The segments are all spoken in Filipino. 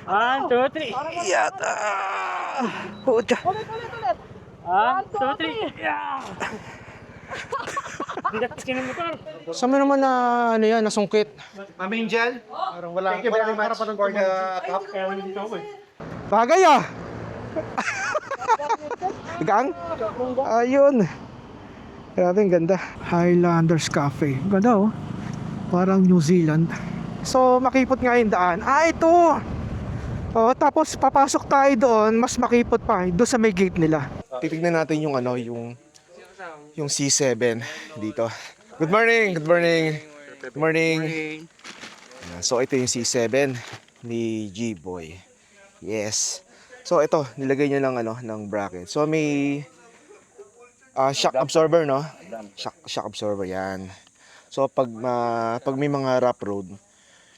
One, two, three. Yata. Pucha. One, two, three. Yeah. Bigat skin ng motor. Saan mo naman na ano yan, nasungkit? Ma'am Angel, Parang wala. thank you very much for the cup. Kaya nandito ako eh. Bagay ah. Gang? Ayun. Grabe, ang ganda. Highlanders Cafe. Ganda oh. Parang New Zealand. So, makipot nga yung daan. Ito! Oh, tapos papasok tayo doon, mas makipot pa doon sa may gate nila. Titignan natin yung ano, yung C7 dito. Good morning, good morning. Good morning. So ito yung C7 ni G-Boy. Yes. So ito, nilagay niya ng bracket. So may shock absorber, no? Shock absorber yan. So pag may mga rough road,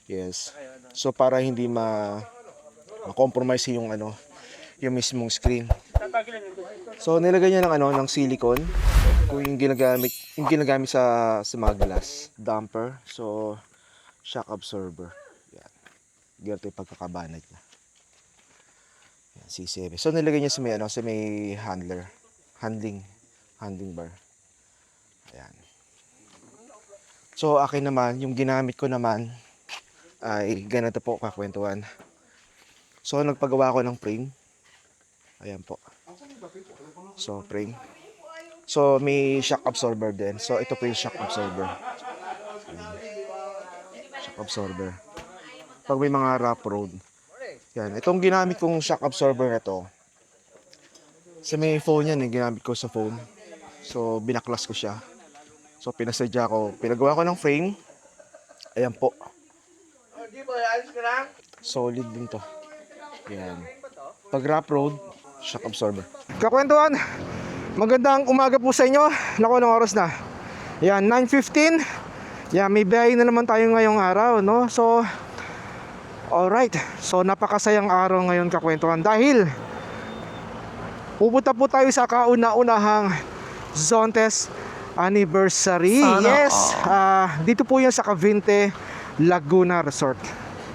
yes. So para hindi ma-compromise yung yung mismong screen. So nilagay niya ng silicone, kung yung ginagamit sa mga glass, damper. So shock absorber. Yan. Ganito yung pagkakabanat niya. Yan, C7. So nilagay niya sa may handling bar. Ayan. So akin naman, yung ginamit ko naman ay ganito po kakwentuhan. So nagpagawa ko ng frame. Ayan po. So frame. So may shock absorber din. So ito po yung shock absorber. Ayan. Shock absorber. Pag may mga rough road. Yan, itong ginamit kong shock absorber na to. Sa may phone yan, ginamit ko sa phone. So binaklas ko siya. So pinasadya ko, pinagawa ko ng frame. Ayan po. Solid din to. Yan. Pag rough road, shock absorber. Kakwentuhan, magandang umaga po sa inyo. Naku, anong oras na? Yan, 9:15. Yan, may biyahe na naman tayo ngayong araw, no? So, alright. So, napakasayang araw ngayon, kakwentuhan. Dahil, pupunta po tayo sa kauna-unahang Zontes Anniversary. Yes, dito po yan sa Cavite Laguna Resort.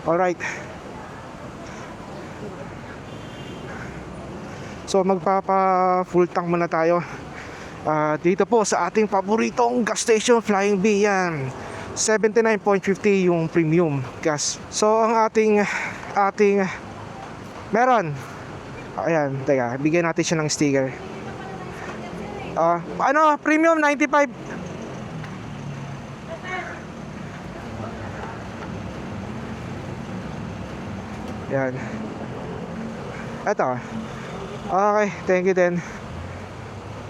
Alright. So magpapa full tank muna tayo dito po sa ating paboritong gas station, Flying B. Yan, 79.50 yung premium gas. So ang ating meron, ayan, teka, bigyan natin siya ng sticker. Premium 95. Yan. Ito. Okay, thank you din.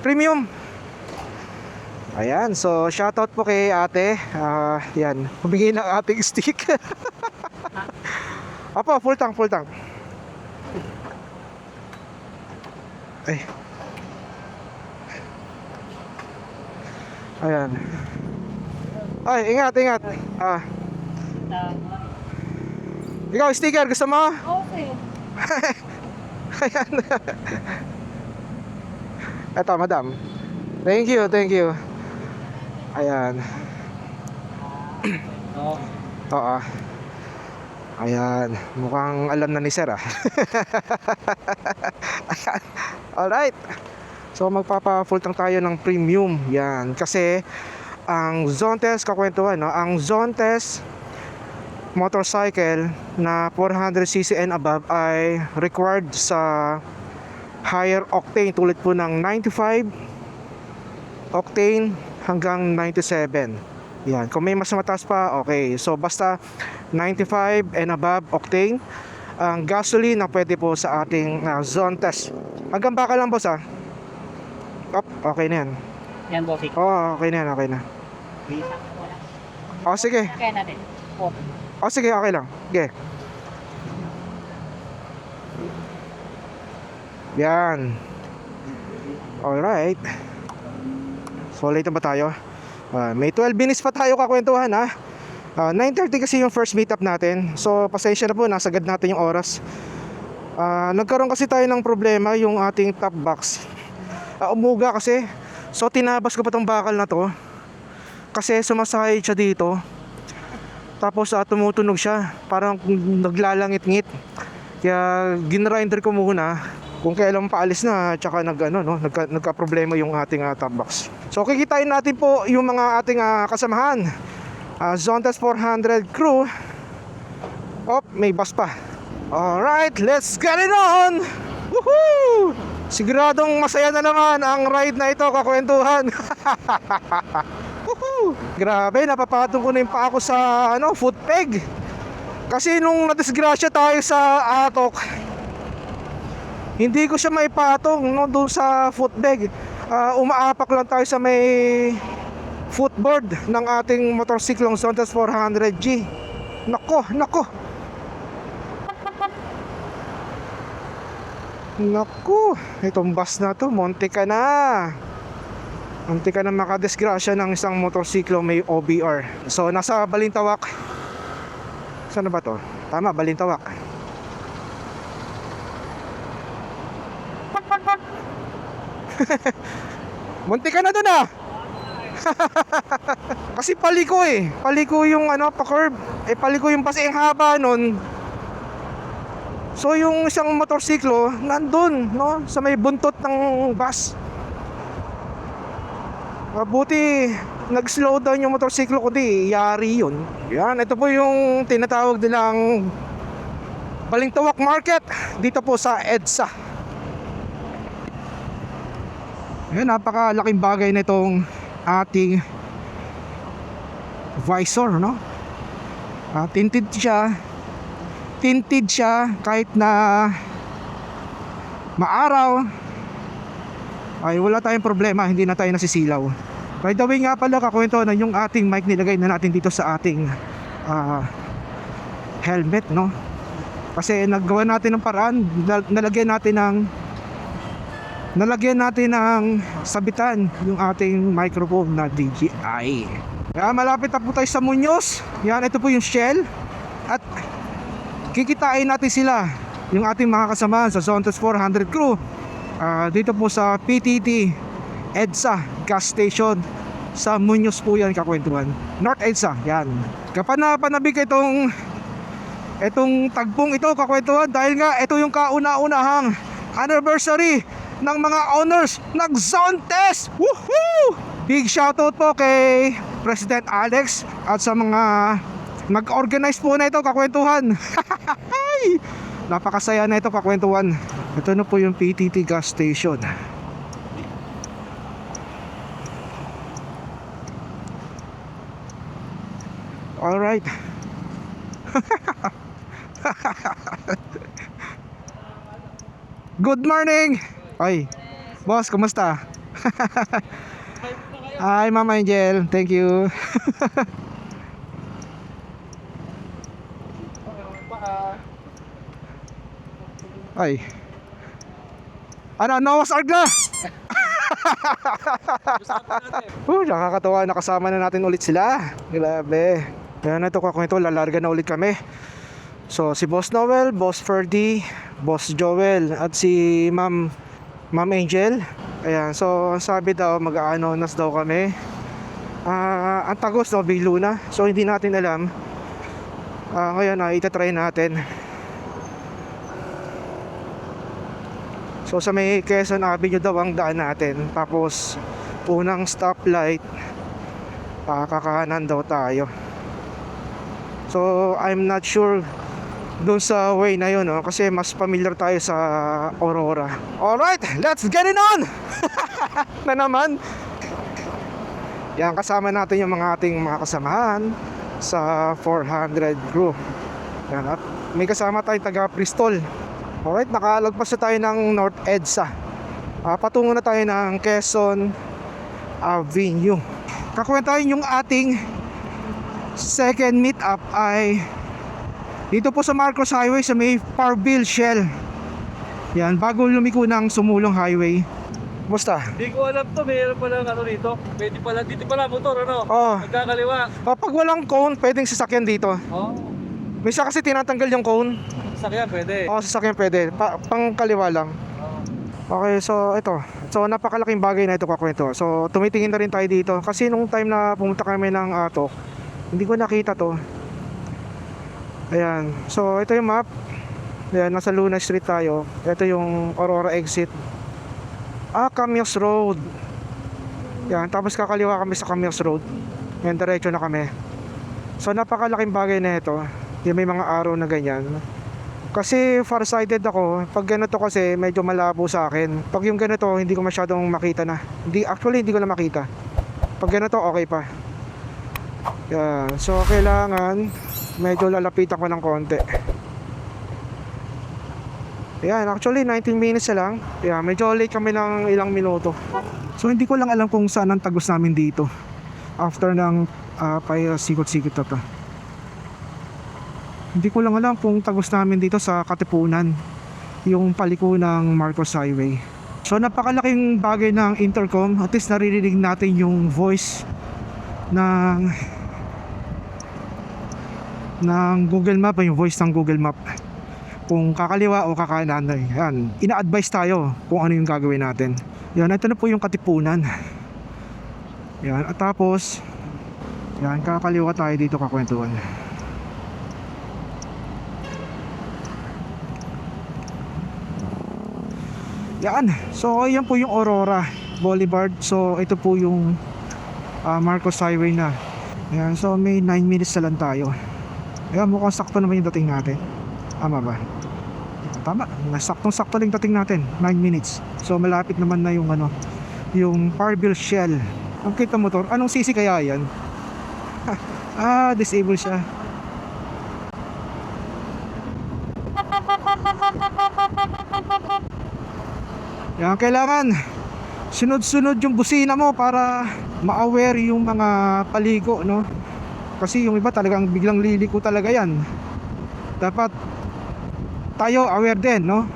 Premium. Ayan, so shoutout po kay ate. Yan, humingin ng ating stick. Apo, full tank. Ay. Ayan. Ay, ingat. Ikaw, sticker, gusto mo? Okay. Ayan. Eto, madam. Thank you. Ayan. Oo. Ayan. Mukhang alam na ni sir ah. Ayan. Alright. So magpapa-full tank tayo ng premium. Yan. Kasi ang Zontes, kakwentuhan, no? Ang Zontes motorcycle na 400cc and above ay required sa higher octane, tulad po ng 95 octane hanggang 97. Yan, kung may mas mataas pa, okay. So basta 95 and above octane ang gasoline na pwede po sa ating Zontes. Hanggang baka lang, boss, okay na yan. Yan, bossy. Okay na. Sige. Kaya natin. Sige, okay lang. Okay. Yan. Alright. So late na ba tayo? May 12 minutes pa tayo kakwentuhan, 9:30 kasi yung first meetup natin. So pasensya na po, nasagad natin yung oras. Nagkaroon kasi tayo ng problema yung ating top box. Umuga kasi. So tinabas ko pa tong bakal na to kasi sumasakay siya dito. Tapos tumutunog siya, parang naglalangit-ngit. Kaya ginrinder ko muna kung kailan paalis na, tsaka nagka-problema yung ating top box. So kikitain natin po yung mga ating kasamahan. Zontas 400 crew. May bus pa. Alright, let's get it on! Woohoo! Siguradong masaya na naman ang ride na ito, kakwentuhan. Woohoo! Grabe, napapatong ko na yung paa ko sa foot peg. Kasi nung nadisgrasya tayo sa Atok, hindi ko siya maipatong doon sa foot peg. Umaapak lang tayo sa may footboard ng ating motorsiklong Zontas 400G. Nako. Naku, itong bus na to, munti ka na makadisgrasya ng isang motorsiklo may OBR. So nasa Balintawak. Saan ba to? Tama, Balintawak. Munti ka na dun Kasi paliko yung pa-curve. Paliko yung bus, ang haba nun. So yung isang motorsiklo nandun, sa may buntot ng bus. Mabuti nag-slow down yung motorsiklo, kundi yari yun. Yan, ito po yung tinatawag nilang Balintawak Market dito po sa EDSA. Yan, napakalaking bagay na itong ating visor, tinted siya kahit na maaraw ay wala tayong problema, hindi na tayo nasisilaw. By the way nga pala, kakwento na yung ating mic nilagay na natin dito sa ating helmet, kasi naggawa natin ng paraan, nalagyan natin ng sabitan yung ating microphone na DJI. Kaya malapit na po tayo sa Muñoz. Yan, ito po yung Shell. At kikitain natin sila, yung ating mga kasama sa Zontas 400 crew, dito po sa PTT EDSA gas station sa Muñoz po yan, kakwentuhan. North EDSA, yan. Kapanabig itong tagpong ito, kakwentuhan, dahil nga ito yung kauna-unahang anniversary ng mga owners ng Zontas. Woohoo! Big shoutout po kay President Alex at sa mga nag-organize po na ito, kakwentuhan. Napakasaya na ito, kakwentuhan. Ito na po yung PTT gas station. Alright. Good morning. Ay, boss, kumusta? Hi, Mama Angel. Thank you. Ay. Noah's Ark na. Nakakatawa, nakasama na natin ulit sila. Grabe. Kaya na ito, kakwento, lalarga na ulit kami. So si Boss Noel, Boss Ferdy, Boss Joel at si Ma'am Angel. Ayan, so sabi daw mag-aanonas daw kami. Ang tagos daw biglo na. So hindi natin alam. Ngayon itatry natin. So sa may Quezon Avenue daw ang daan natin. Tapos unang stoplight, kakahanan daw tayo. So I'm not sure doon sa way na yun, kasi mas familiar tayo sa Aurora. Alright, let's get it on! Na naman. Yan, kasama natin yung ating mga kasamahan sa 400 crew. Yan, at may kasama tayong taga Bristol. Alright, nakalagpas na tayo ng North EDSA. Patungo na tayo ng Quezon Avenue. Kakwentahin yung ating second meet up ay dito po sa Marcos Highway sa may Parville Shell. Yan, bago lumiko ng Sumulong Highway. Basta? Hindi ko alam to, mayroon pala dito. Pwede pala, dito pala motor, Magkakaliwa. Pag walang cone, pwedeng sasakyan dito. May isa kasi tinatanggal yung cone. Sasakyan pwede. Sasakyan pwede. Pang kaliwa lang. Okay, so ito. So napakalaking bagay na ito, kakwento. So tumitingin na rin tayo dito. Kasi nung time na pumunta kami ng Atok, hindi ko nakita to. Ayan. So, ito yung map. Ayan, nasa Luna Street tayo. Ito yung Aurora exit. Camilles Road. Yan, tapos kakaliwa kami sa Camilles Road. Yan, diretso na kami. So, napakalaking bagay na ito. Yung may mga araw na ganyan. Kasi farsighted ako. Pag ganito kasi medyo malabo sa akin. Pag yung ganito hindi ko masyadong makita na. Hindi ko na makita. Pag ganito okay pa. Yan. So kailangan medyo lalapitan ko ng konti. Yan, actually 19 minutes na lang. Yan, medyo late kami ng ilang minuto. So hindi ko lang alam kung saan ang tagos namin dito. After ng sikot-sikot na to. Hindi ko lang alam kung tagos namin dito sa Katipunan, yung paliko ng Marcos Highway. So napakalaking bagay ng intercom. At least naririnig natin yung voice ng Google Map, yung voice ng Google Map. Kung kakaliwa o kakanan. Yan, ina-advise tayo kung ano yung gagawin natin. Yan, ito na po yung Katipunan. Yan, at tapos yan, kakaliwa tayo dito kakwentuhan. Yan. So ayan po yung Aurora Boulevard. So ito po yung Marcos Highway na. Ayan. So may 9 minutes na lang tayo. Ayan, mukhang sakto naman yung dating natin. Tama ba? Tama. Saktong-sakto lang dating natin. 9 minutes. So malapit naman na yung yung Parville Shell. Ang kita motor. Anong sisi kaya yan? Disable siya. Yan, kailangan sunod-sunod yung busina mo para ma-aware yung mga paligo, no? Kasi yung iba talagang biglang liliko talaga yan. Dapat tayo aware din, no?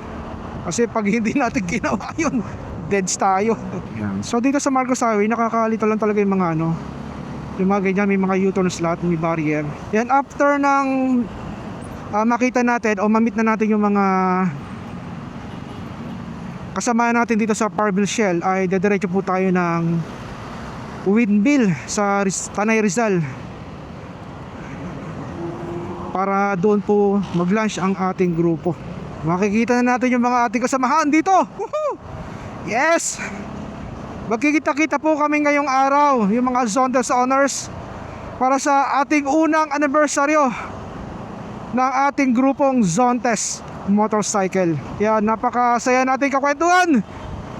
Kasi pag hindi natin ginawa yun, deads tayo. Yan. So dito sa Marcos Highway, nakakalito lang talaga yung mga yung mga ganyan, may mga U-turn slot, may barrier. Yan, after ng makita natin o mamit na natin yung mga kasama natin dito sa Parville Shell, ay dediretso po tayo ng Windmill sa Tanay Rizal para doon po mag-lunch ang ating grupo. Makikita na natin yung mga ating kasamahan dito. Woohoo! Yes! Magkikita-kita po kami ngayong araw, yung mga Zontes Honors, para sa ating unang anibersaryo ng ating grupong Zontes Motorcycle. Yan, napakasaya natin kakwentuhan.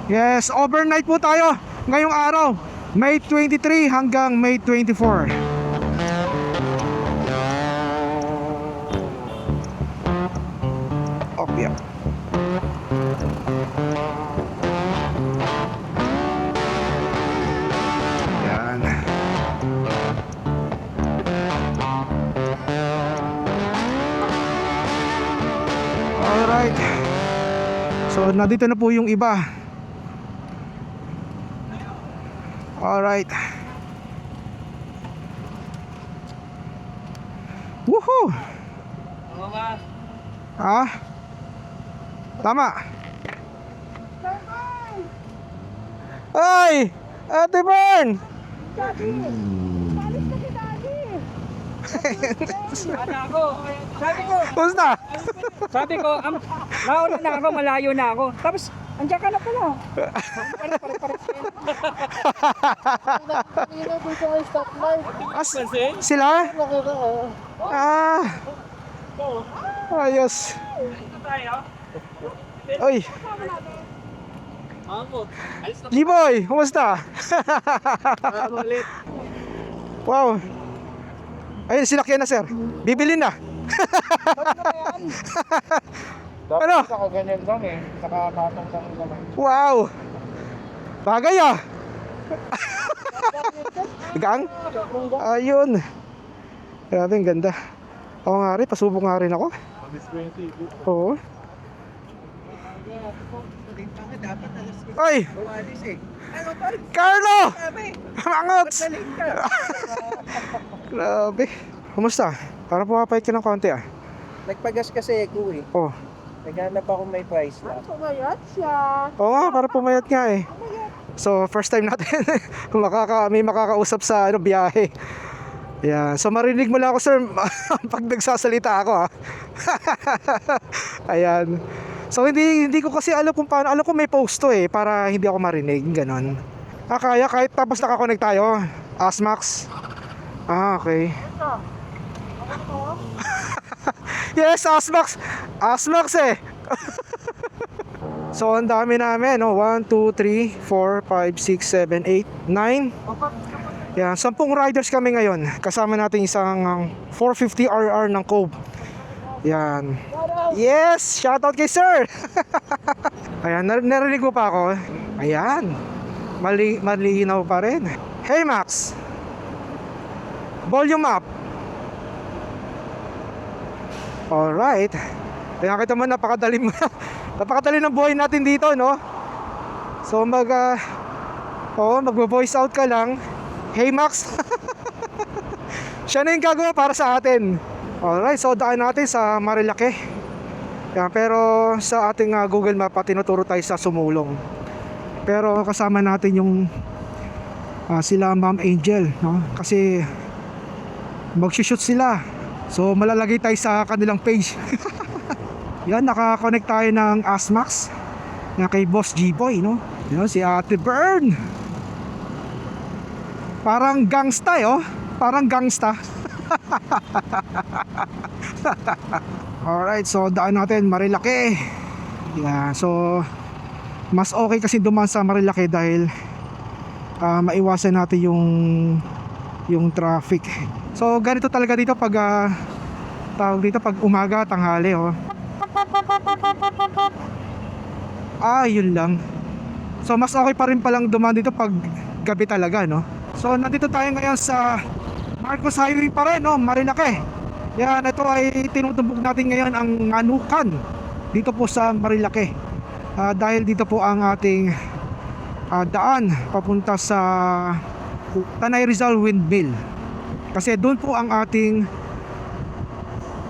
Yes, overnight po tayo ngayong araw, May 23 hanggang May 24. Okay. Yan. Alright. So nandito na po yung iba. Alright. Woohoo! Oo nga. Ah? Tama. Ay! Ate Bern! Ako. Kumusta? Sabi ko, nauna na ako, malayo na ako. Tapos, andiyan ka na pala. Sila? Ayos. Oy, G-boy, kumusta? Wow. Ayun, sinakyan na sir. Bibilin na. Ano? Saka ganyan lang eh. Nakakatang lang naman. Wow. Bagay ah. Gang? Ayun. Grabe, ang ganda. Ako nga rin, pasubok nga rin ako. Oo. Ay! Carlo! Mangot! Grabe. Kumusta? Parang pumapayat ka ng konti ah. Nagpagas kasi ako eh. Oh. Naghanap ako may price na. Pumayat siya. Oo nga, parang pumayat nga eh. So, first time natin may makakausap sa biyahe. Yeah, so marinig mo lang ako sir pag nagsasalita ako ha. Ayan. So hindi ko kasi alam kung paano, alam ko may post to eh para hindi ako marinig, ganon. Kaya kahit tapos nakakonect tayo, Asmax. Okay. Yes, Asmax. Asmax eh. So ang dami namin, no? 1, 2, 3, 4, 5, 6, 7, 8, 9. Yan, 10 riders kami ngayon. Kasama natin isang 450 RR ng Cove. Yan. Yes, shoutout kay sir. Ayan, narinig mo pa ako. Ayan. Malinaw pa rin. Hey Max. Volume up. Alright. Kaya kita mo, napakadali ng buhay natin dito, no? So magvo-voice out ka lang. Hey Max. Siya na yung gagawa para sa atin. Alright, so daan natin sa Marilake. Yan, pero sa ating Google Map tinuturo tayo sa Sumulong. Pero kasama natin yung sila Ma'am Angel, no? Kasi mag-shoot sila. So malalagay tayo sa kanilang page. Yan, naka-connect tayo ng Asmax na kay Boss G-Boy, no? Yan, si Ate Bern. Parang gangsta, oh. Parang gangsta. Alright, so daan natin Marilake. Yeah, so mas okay kasi dumaan sa Marilake dahil maiwasan natin yung traffic. So ganito talaga dito pag tawag dito pag umaga, tanghali, oh. Yun lang. So mas okay pa rin palang dumaan dito pag gabi talaga, no? So nandito tayo ngayon sa Marcos Highway pa rin, no? Marilake. Yan, ito ay tinutumbok natin ngayon ang Manukan dito po sa Marilake. Dahil dito po ang ating daan papunta sa Tanay Rizal Windmill. Kasi doon po ang ating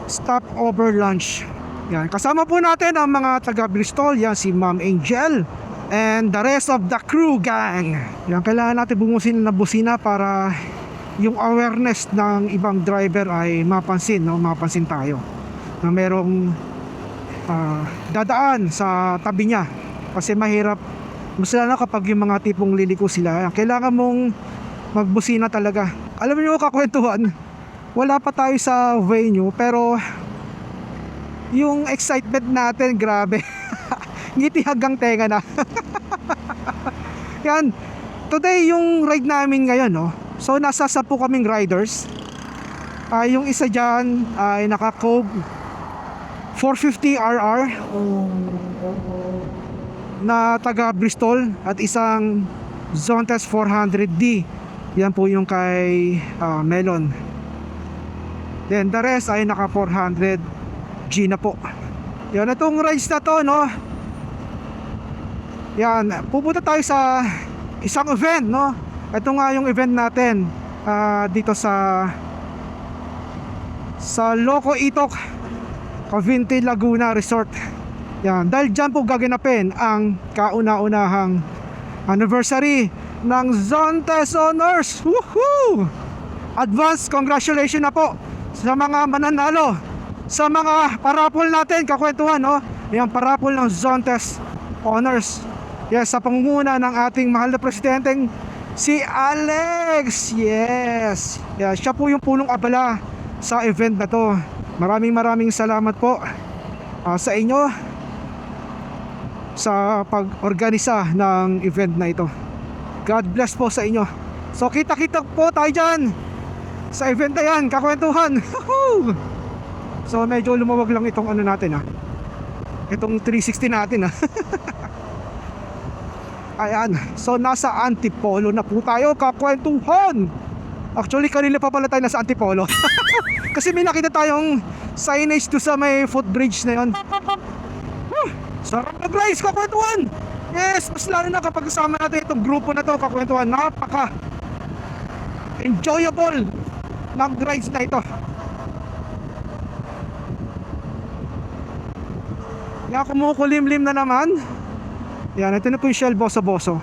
stopover lunch. Yan, kasama po natin ang mga taga Bristol. Yan, si Ma'am Angel and the rest of the crew gang. Yan, kailangan natin bumusin na busina para yung awareness ng ibang driver ay mapansin, no? Mapansin tayo na merong dadaan sa tabi niya. Kasi mahirap, mas lalo kapag yung mga tipong liliko sila, kailangan mong magbusina talaga. Alam niyo, kakwentuhan, wala pa tayo sa venue pero yung excitement natin, grabe. Ngiti hanggang tenga na. Yan, today yung ride namin ngayon, no? So nasa 10 kaming riders. Yung isa dyan ay naka-Cove 450 RR na taga Bristol at isang Zontes 400D. Yan po yung kay Melon. Then the rest ay naka 400G na po. Yan, itong rides na to, no? Yan, pupunta tayo sa isang event, no? Ito nga yung event natin dito sa Loco Itok Cavite Laguna Resort. Yan, dahil dyan po gaganapin ang kauna-unahang anniversary ng Zontes Honors. Woohoo! Advance congratulations na po sa mga mananalo sa mga parapol natin, kakwentuhan, no? Yung parapol ng Zontes Honors. Yes, sa pangunguna ng ating mahal na presidenteng si Alex. Yes. Yeah, siya po yung punong abala sa event na to. Maraming salamat po sa inyo sa pag-organisa ng event na ito. God bless po sa inyo. So kita-kita po tayo dyan sa event na yan, kakwentuhan. So medyo lumawag lang itong ano natin, itong 360 natin, Ayan, so nasa Antipolo na po tayo, kakwentuhan. Actually kanina pa pala tayo nasa Antipolo. Kasi may nakita tayong signage to sa may footbridge na yun. Sarap na guys, kakwentuhan. Yes, mas lalo na kapag kasama natin itong grupo na to, kakwentuhan. Napaka enjoyable ng rides na ito. Yan, kumukulimlim na naman. Yan, ito na po yung Shell Boso-Boso.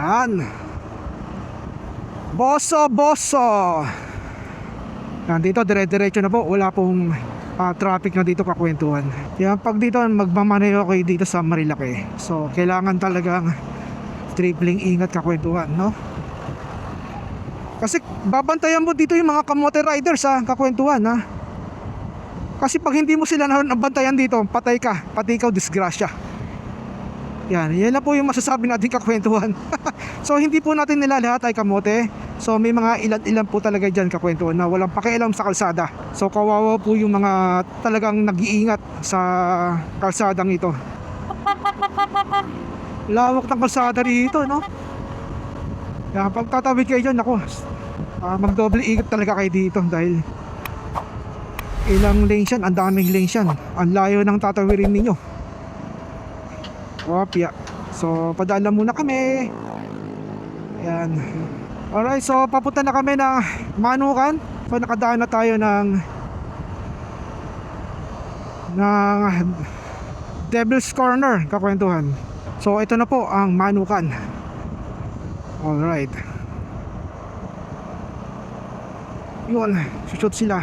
Yan. Boso, boso. Yan, dito dire-diretso na po. Wala pong traffic na dito kakwentuhan. Yan, pag dito magmamaneho kayo dito sa Marilaki, so kailangan talagang tripling ingat kakwentuhan, no? Kasi babantayan mo dito yung mga kamote riders kakwentuhan ha. Kasi pag hindi mo sila nabantayan dito, patay ka, pati ikaw disgrasya. Yan na po yung masasabi natin kakwentuhan. So hindi po natin nila lahat ay kamote. So may mga ilan-ilan po talaga dyan kakwentuhan na walang pakialam sa kalsada. So kawawa po yung mga talagang nag-iingat sa kalsadang ito. Lawak ng kalsada rito, no? Yan, pag tatawid kayo dyan, ako, magdoble ikot talaga kayo dito dahil ilang lanes yan, ang daming lanes yan, ang layo ng tatawirin ninyo. Opya. So padala muna kami. Ayan. Alright, so papunta na kami ng Manukan. So nakadaan na tayo ng Devil's Corner kakwentuhan. So ito na po ang Manukan. Alright. Yun, shoot sila.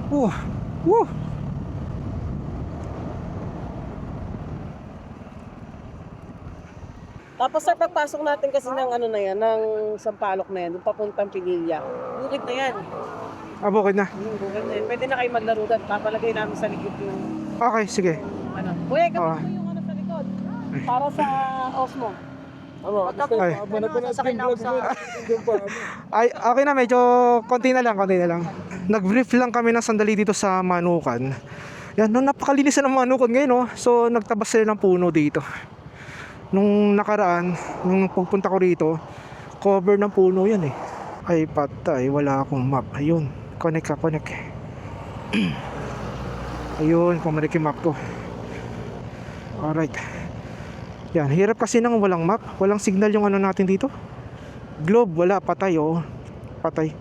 Woo! Tapos sa pagpasok natin kasi ng ano na yan, ng Sampaloc na yan, yung papuntang Pinilla. Bukid na yan. Bukid na. Bukid na yan. Pwede na kayo maglaro doon. Papalagay namin sa likod yung Okay, sige. ano. Kuya, kapag yung ano sa likod. Para sa Osmo. Ay. Sasakay na ako sa... Ay, okay na, medyo konti na lang. Nag-brief lang kami ng sandali dito sa Manukan. Yan, no, napakalinis na ng Manukan ngayon, no? So nagtabas sila ng puno dito. Nung nakaraan, nung pagpunta ko rito, cover ng puno yan eh. Ay patay, wala akong map. Ayun, connect. Ayun, pumarik yung map ko. Alright. Yan, hirap kasi nang walang map. Walang signal yung ano natin dito. Globe, wala, patay oh. Patay.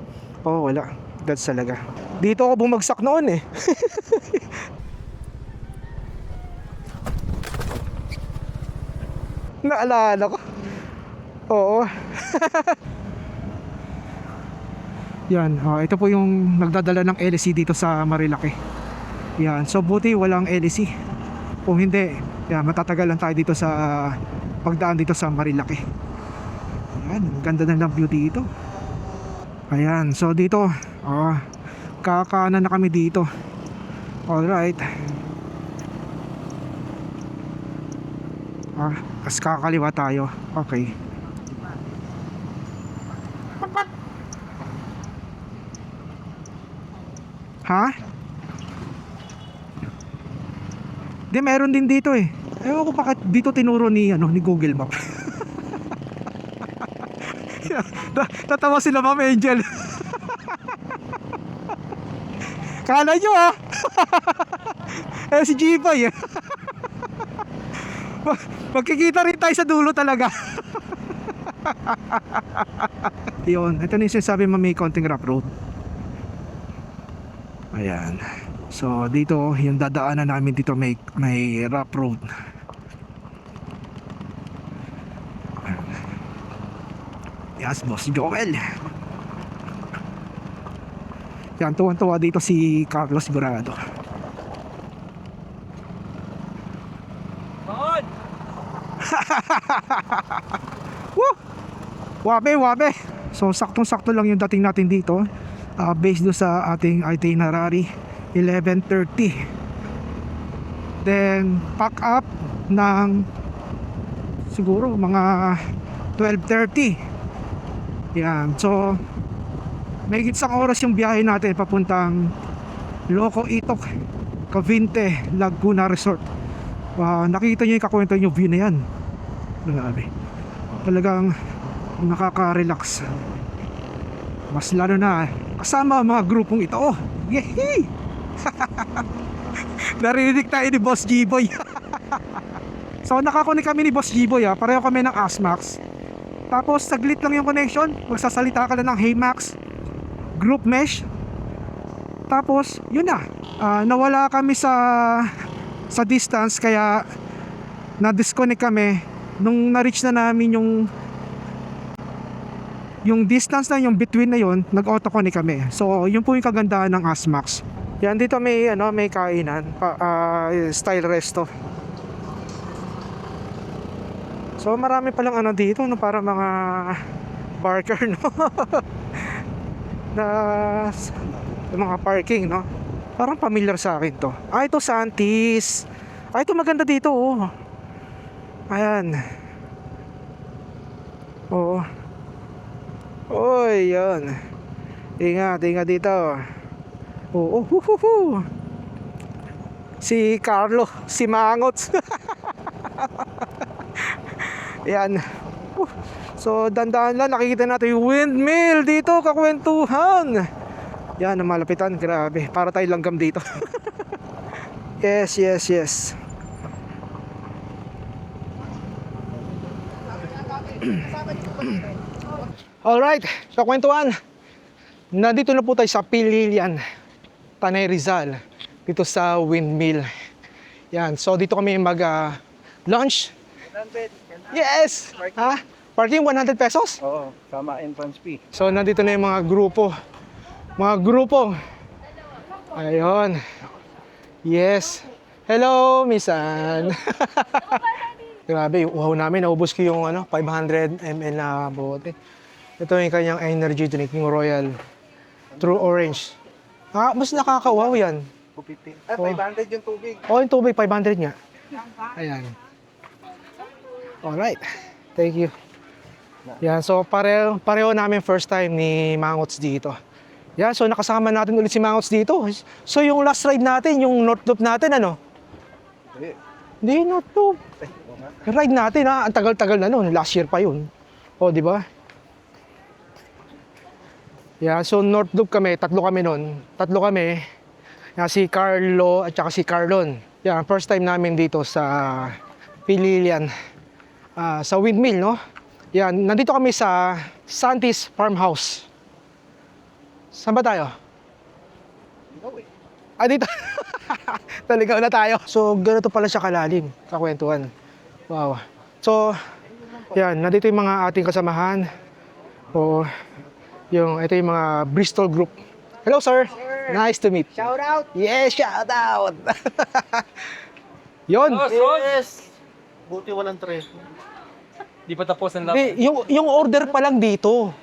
Oh, wala. That's talaga. Dito ako bumagsak noon eh. Naalala ko. Oo. Yan, ito po yung nagdadala ng LEC dito sa Marilaki. Yan, so buti walang LEC. Kung hindi, yan, matatagalan tayo dito sa pagdaan dito sa Marilaki. Yan, ganda na ng view dito. Ayan, so dito, kakanan na kami dito. Alright. Tapos kakaliwa tayo. Okay. Ha? Di, meron din dito eh. Ewan ko bakit dito tinuro ni Google Map. Tatawa sila, Ma'am Angel. Kala nyo si G-Boy eh. Magkikita rin tayo sa dulo talaga. Yun, ito na yung sinasabi mo, may konting rough road. Ayan. So dito, yung dadaanan namin dito may rough road. Yes, Boss Joel. Yan, tuwan-tuwa dito si Carlos Burado. Woo! Wabe. So saktong-sakto lang yung dating natin dito. Based do sa ating itinerary, 11:30. Then pack up ng siguro mga 12:30. Yan. So may isang oras yung biyahe natin papuntang Loco Itok, Cavite, Laguna Resort. Nakita nyo yung kakwento nyo view na yan. Grabe. Talagang nakaka-relax. Mas lalo na kasama ang mga grupong ito. Oh, yehey! Narinig tayo ni Boss G-Boy. So nakakunik kami ni Boss G-Boy pareho kami ng Asmax. Tapos saglit lang yung connection. Magsasalita ka na ng Hey Max, Group Mesh. Tapos yun na, nawala kami sa distance, kaya na-disconnect kami. nung na-reach na namin yung distance na yung between na yun, nag-auto connect kami. So, yun po yung kagandahan ng Asmax. Yan, dito may may kainan, style resto. So, marami palang dito, no, para mga barker, no. na yung mga parking, no. Parang familiar sa akin to. Ito Santis. Ito maganda dito, oh. Ayan. Oo. Oy, yan. Ingat dito. Oo, si Carlo, si Mangots. Yan. So, dandahan lang, nakikita natin yung windmill dito, kakwentuhan. Yan, ang malapitan, grabe. Para tayo langgam dito. Yes. Alright, kakwentuhan. Nandito na po tayo sa Pililian, Tanay Rizal. Dito sa windmill. Yan, so dito kami lunch. 100. Yes! Ha? Parking 100 pesos? Oo, sama entrance fee. So, nandito na yung mga grupo. Ayun. Yes. Hello, Misan. Grabe, yung uhaw namin. Naubos ko yung 500 ml na bote. Ito yung kanyang energy drink, yung Royal True Orange. Mas nakakauhaw yan. 250. 500 yung tubig. Yung tubig, 500 nga. Ayan. Alright. Thank you. Yan, so pareho namin first time ni Mangots dito. Yan, so nakasama natin ulit si Mangots dito. So yung last ride natin, yung North Loop natin, Hindi, North Loop. Yung ride natin, ang tagal-tagal na noon. Last year pa yun. O, di ba? Yan, so North Loop kami, tatlo kami. Yan, si Carlo at saka si Carlon. Yan, first time namin dito sa Pililian. Sa windmill, no? Yan, nandito kami sa Santis Farmhouse. Saan ba tayo? Dito. Taligaw na tayo. So, ganito pala siya kalalim, kakwentuhan. Wow. So, yan, nandito yung mga ating kasamahan. Ito yung mga Bristol Group. Hello, sir. Nice to meet you. Shout out! Yes, shout out. Yon. Yes! Buti walang tre. Di pa tapos ang laban. Yung order pa lang dito.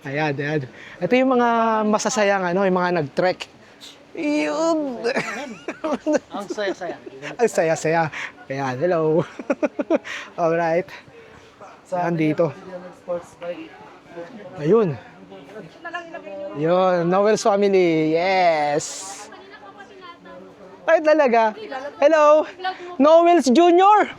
Ayan. Ito yung mga masasayang yung mga nag-trek. Yun. Ang saya-saya. Ang saya-saya. Ayan, hello. Alright. Saan dito? Ayun. Yun, Noel's family. Yes. Ay, talaga. Hello. Noel's Junior.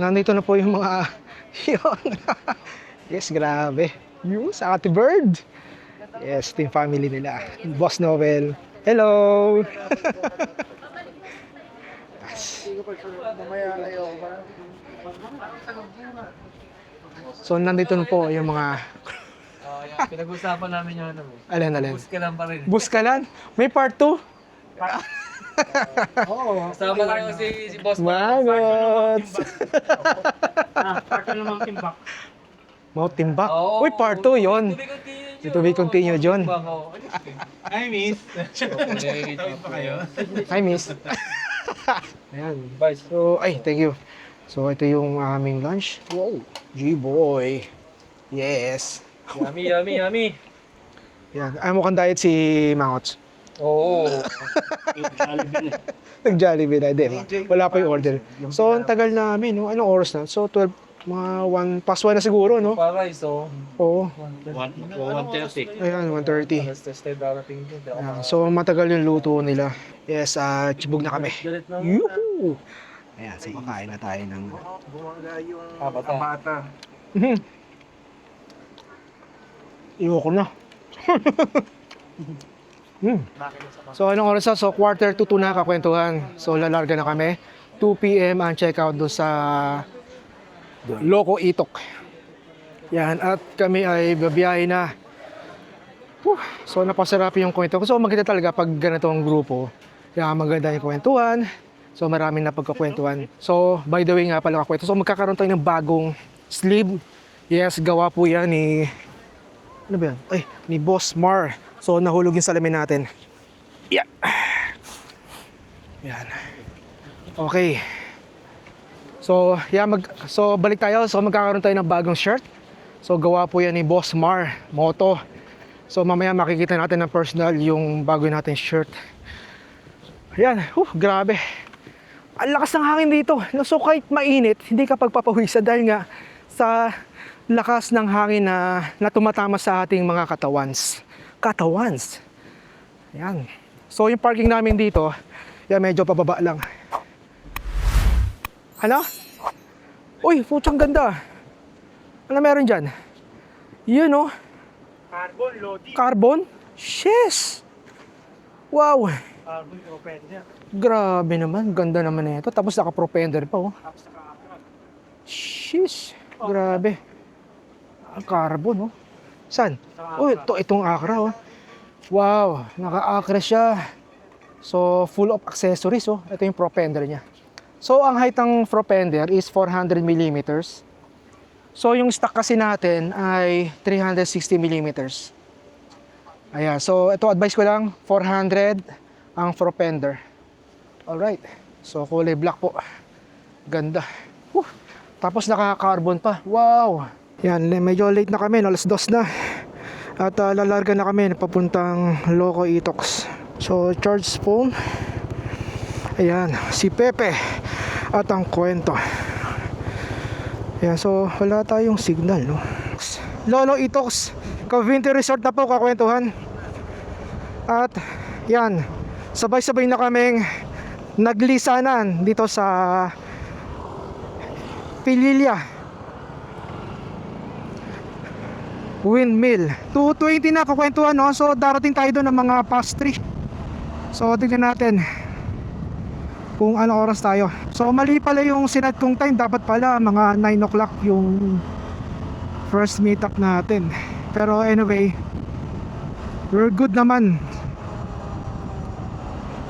Nandito na po yung mga yun. Yes, grabe. Yung sa Ate Bird. Yes, team family nila. Boss Noel. Hello. So, nandito na po yung mga Pinag-usapan namin yung alin. Buskalan pa rin. Buskalan? May part 2? Kasama lang yung si Boss Mangots. Parto naman timbak. Mount Timbak. Uy, part 2 yun. To be continued, John. Hi, miss. Hi, miss. Ayan. So, thank you. So, ito yung aming lunch. Wow. G-boy. Yes. Yummy. Yan. Ay, mukhang diet si Mangots. Oo. Nag-Jollibee na, di ba? Wala pa yung order. So, ang tagal namin, no? Anong oras na? So, 12, mga 1, past 1 na siguro, no? Para iso. Oo. 1:30. Ayan, 1:30. Alas 3 darating din. Ayan, so, matagal yung luto nila. Yes, chibog na kami. Galit na. Yuhu! Ayan, so kakain na tayo ng... Bata. Iyoko na. So, anong oras na? So, 1:45 na kakwentuhan. So, lalarga na kami. 2 p.m. ang check-out doon sa Loco Itok. Yan, at kami ay babiyahe na. So, napasarap yung kwento. So, maganda talaga pag ganitong grupo. Kaya maganda yung kwentuhan. So, maraming napagkakwentuhan. So, by the way nga pala kakwento. So, magkakaroon tayo ng bagong sleeve. Yes, gawa po yan ni... Ano ba yan? Ay, ni Boss Mar. So, nahulog yung salamin natin. Yan. Yan. Okay. So, so balik tayo. So, magkakaroon tayo ng bagong shirt. So, gawa po yan ni Boss Mar Moto. So, mamaya makikita natin ng personal yung bago natin shirt. Ayan. Grabe. Ang lakas ng hangin dito. So, kahit mainit, hindi ka pagpapawisan dahil nga sa lakas ng hangin na tumatama sa ating mga katawans. Ayan. So, yung parking namin dito, yan, medyo pababa lang. Ano? Uy, putsang ganda. Ano meron dyan? Yun, oh. Carbon loading. Carbon? Yes! Wow! Carbon propender. Grabe naman. Ganda naman na ito. Tapos naka-propender pa, oh. Sheesh. Grabe. Ang carbon, oh. Saan? Uy, itong Acra, oh. Wow. Naka-Acra siya. So, full of accessories, oh. Ito yung propender niya. So, ang height ng propender is 400 millimeters. So, yung stock kasi natin ay 360 millimeters. Ayan. So, ito advice ko lang, 400 ang propender. Alright. So, kulay black po. Ganda. Tapos naka-carbon pa. Wow! Yan, medyo late na kami. Alas 2 na. At lalarga na kami papuntang Loco Itoks. So, charge phone. Ayan, si Pepe. At ang kwento. Ayan, so wala tayong signal, no? Lolo Itoks, Cavite Resort na po kakwentuhan. At yan, sabay-sabay na kaming naglisanan dito sa Pililla Windmill. 2:20 na kakwentuhan, no? So darating tayo doon ng mga past 3. So tignan natin kung ano oras tayo. So mali pala yung sinat kong time. Dapat pala mga 9 o'clock yung first meetup natin. Pero anyway, we're good naman.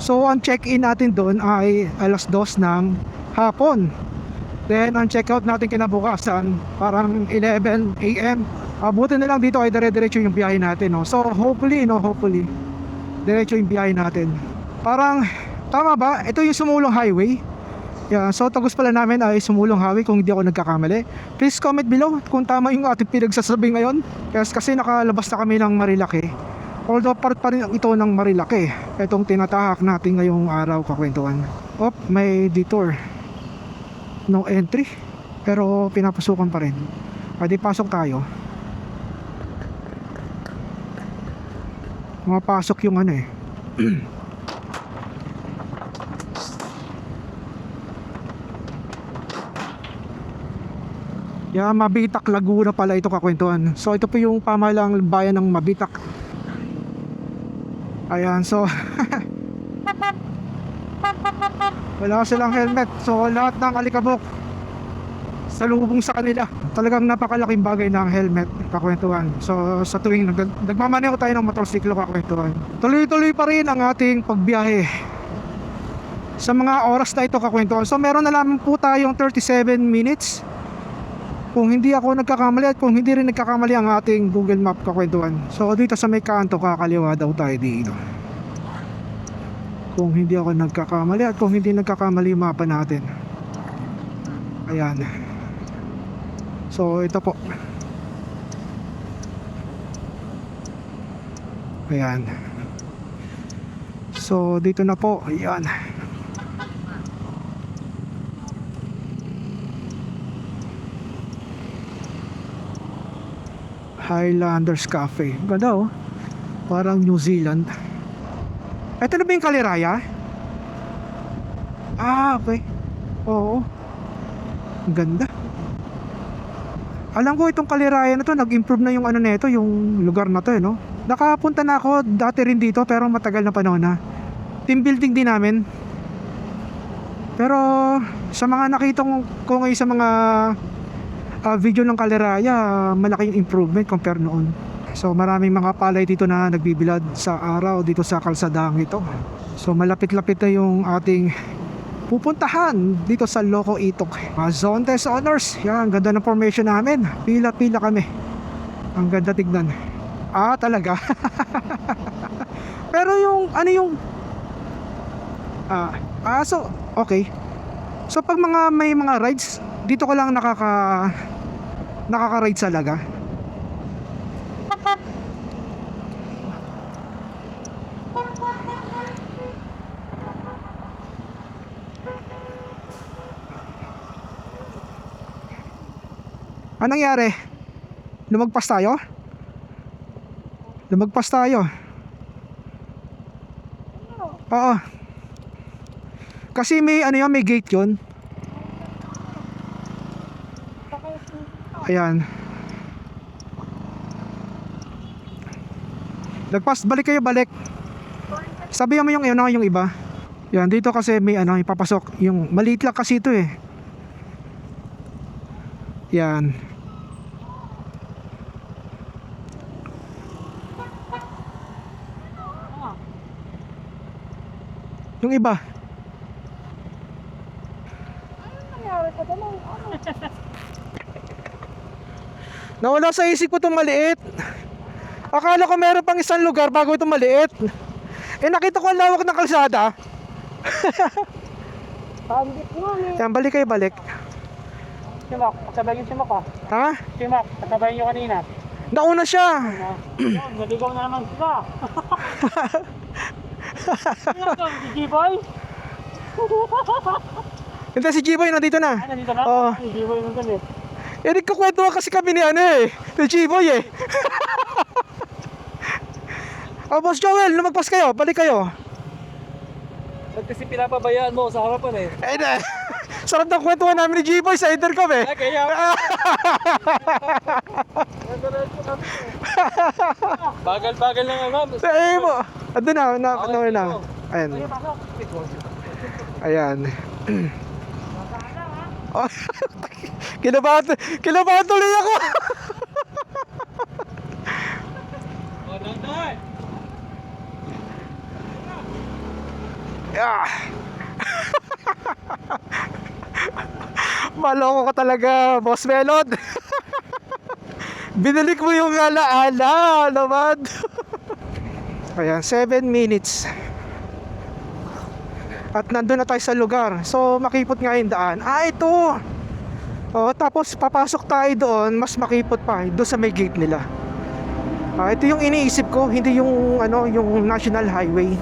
So ang check-in natin doon ay alas 2 ng hapon. Then ang check-out natin kinabukasan parang 11 AM. Buti na lang dito ay dire-diretso yung biyahe natin, no? So hopefully diretso yung biyahe natin. Parang tama ba? Ito yung Sumulong Highway. Yeah, so tagus pala namin ay Sumulong Highway kung hindi ako nagkakamali. Please comment below kung tama yung ating pinagsasabi ngayon. Kasi nakalabas na kami ng Marilaki. Although part pa rin ito ng Marilaki. Itong tinatahak natin ngayong araw kakwentuhan. May detour. No entry. Pero pinapasukan pa rin. Pwede pasok tayo. Mapasok yung ano eh. Yeah, Mabitak, Laguna pala ito kakwentuhan. So ito po yung pamahalang bayan ng Mabitak. Ayan, so wala silang helmet. So lahat ng alikabok salubong sa kanila. Talagang napakalaking bagay ng helmet kakwentuhan. So sa tuwing nagmamaneho tayo ng motorsiklo kakwentuhan, tuloy-tuloy pa rin ang ating pagbiyahe sa mga oras na ito kakwentuhan. So meron na lamang po tayong 37 minutes kung hindi ako nagkakamali at kung hindi rin nagkakamali ang ating Google Map kakwentuhan. So dito sa may kanto kakaliwa daw tayo dito. Kung hindi ako nagkakamali at kung hindi nagkakamali yung mapa natin. Ayan. So ito po. Ayan. So dito na po. Ayan. Highlanders Cafe. Ganda oh. Parang New Zealand. Ito na ba yung Kaliraya? Ah, okay. Oo. Ang ganda. Alam ko itong Kaliraya na to, nag-improve na yung ano nito, yung lugar na to, no? Nakapunta na ako dati rin dito pero matagal na panahon na. Team building din namin. Pero sa mga nakita ko ngayon sa mga video ng Kaliraya, malaki yung improvement compare noon. So maraming mga palay dito na nagbibilad sa araw dito sa kalsadang ito. So malapit-lapit na yung ating pupuntahan dito sa Loco Itok. Zontes Honors. Yan, ganda ng formation namin. Pila-pila kami. Ang ganda tignan. Ah, talaga. Pero yung ano yung so okay. So pag may mga rides, dito ko lang nakaka-ride talaga. Anong nangyari? Lumagpas tayo? Lumagpas tayo. Oo. Kasi may ano yun, may gate yun. Ayan. Lagpas, balik kayo, balik. Sabihan mo yung iba. Yan, dito kasi may ano, ipapasok. Yung maliit lang kasi ito eh. Yan. Yung iba. Nawala sa isip ko itong maliit. Akala ko meron pang isang lugar bago itong maliit. Eh nakita ko ang lawak ng kalsada. Pambit mo eh. Yan, balik kayo, balik. Simak, pagsabayin si Mak ah. Ha? Simak, pagsabayin nyo kanina. Nauna siya. Yun, naligaw na naman sila. Sino to? Si G-Boy? Hindi, si G-Boy nandito na. Ah, nandito na? Oo. Si G-Boy nandun eh. Eh, nagkukwentuhan kasi kami ni ano eh. Ni G-Boy eh. Oh, Boss Joel, lumagpas kayo. Balik kayo. Ba't kasi pinapabayaan mo sa harapan eh? Eh, na. Sarap ng kwentuhan namin ni G-Boy sa intercom eh. Ay, kaya... Bagal-bagal lang nga, ma'am. Eh, mo. Andun na. Ayan. Ayan. Oh, kinabahan tuloy ako. Ah. Maloko ka talaga, Boss Melon. Binalik mo yung alaala naman. Ayan, 7 minutes. At nandun na tayo sa lugar. So makipot nga yung daan. Ah, ito. Oh, tapos papasok tayo doon, mas makipot pa doon sa may gate nila. Ah, ito yung iniisip ko, hindi yung ano, yung National Highway.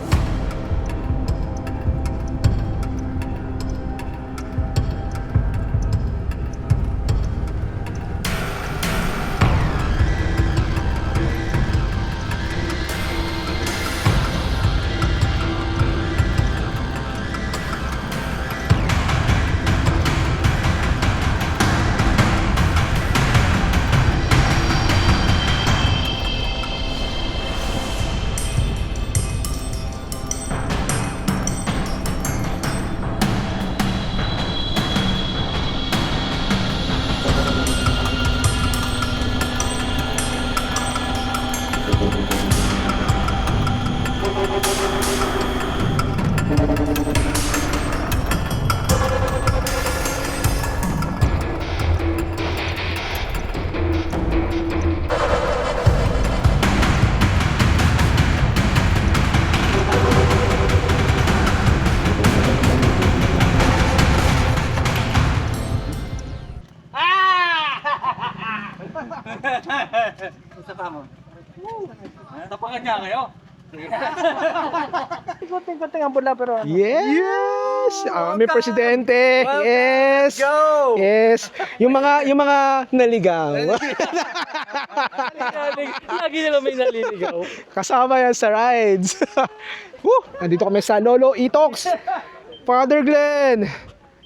Isa pa mo. Tapakan niya kayo. Kunting-kunting ang bula pero Yes! Aming presidente! Yes! Go! Yes! Yung mga naligaw. Lagi nila may naliligaw. Kasama yan sa rides. Woo! Nandito kami sa Lolo Itox. Father Glenn.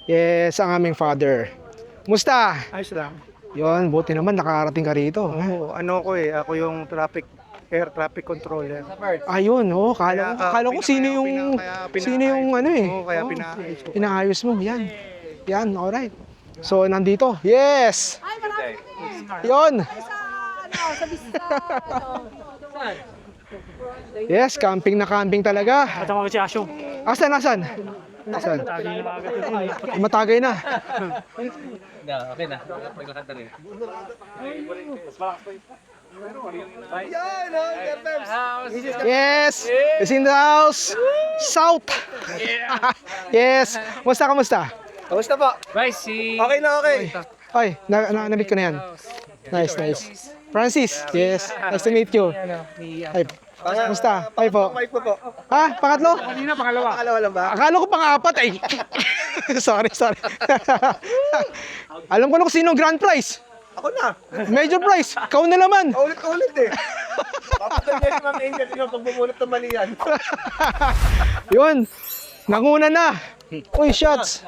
Yes, ang aming father. Musta? ayos lang. Yon, buti naman nakarating ka rito. Ako yung air traffic controller. Ayun, kala ko sino yung ano eh. Kaya pinaayos ko. Inaayos mo. Yan. Yan, alright. So, nandito. Yes! Yon! Sa Vista. Yes, camping na camping talaga. At ang mga si Asyo. Asan? Asan? Matagay na. Okay na. Pagkakanta rin. Yes! It's in the house! South! Yes! Kamusta? Kamusta po? Bye, si... Okay na okay. Ay, na-meet ko na yan. Nice. Francis, yes. Nice to meet you. Ay, kamusta? Ay po. Ha? Pangatlo? Kanina pangalawa. Pangalawa lang ba? Akala ko pang-apat eh. sorry. Alam ko na kung sino ang grand prize. Ako na. Major prize. Ikaw na naman. Ulit eh. Papatay niya si Ma'am Angel yung pagbubulot ng malian. Yun. Nanguna na. Uy, shots.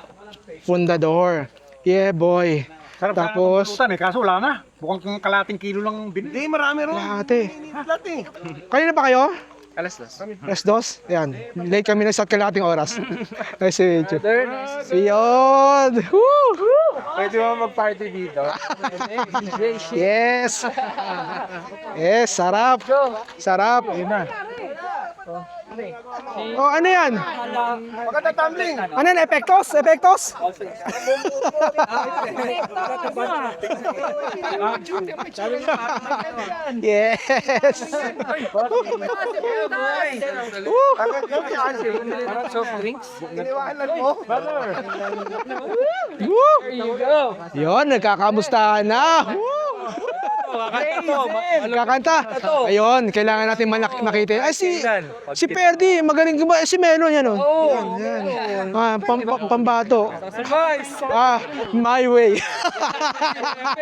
Fundador. Yeah, boy. Tapos, kaso wala na. Mukhang kalating kilo lang binili. Hindi, marami rin. lahati. Lati. Kanina pa kayo? Alas dos. Alas 2? Ayan. Late kami na sa kalating oras. Nice to meet you. Yun. Woo! Pwede mo mag-party dito? Yes. Yes, sarap. Ayun na. Oh, ano yan? Maganda tumbling. Ano yan? Epektos? Yes. Woo! Parang soft drinks. Iniwanan mo. Woo! There you go. Yun, nagkakamustahan na. Woo! Kakanta. Ayun, kailangan natin makita. Ay, si Perdi, magaling ba? Si Melon yan, oh. Yan. Pambato. Surprise! My way.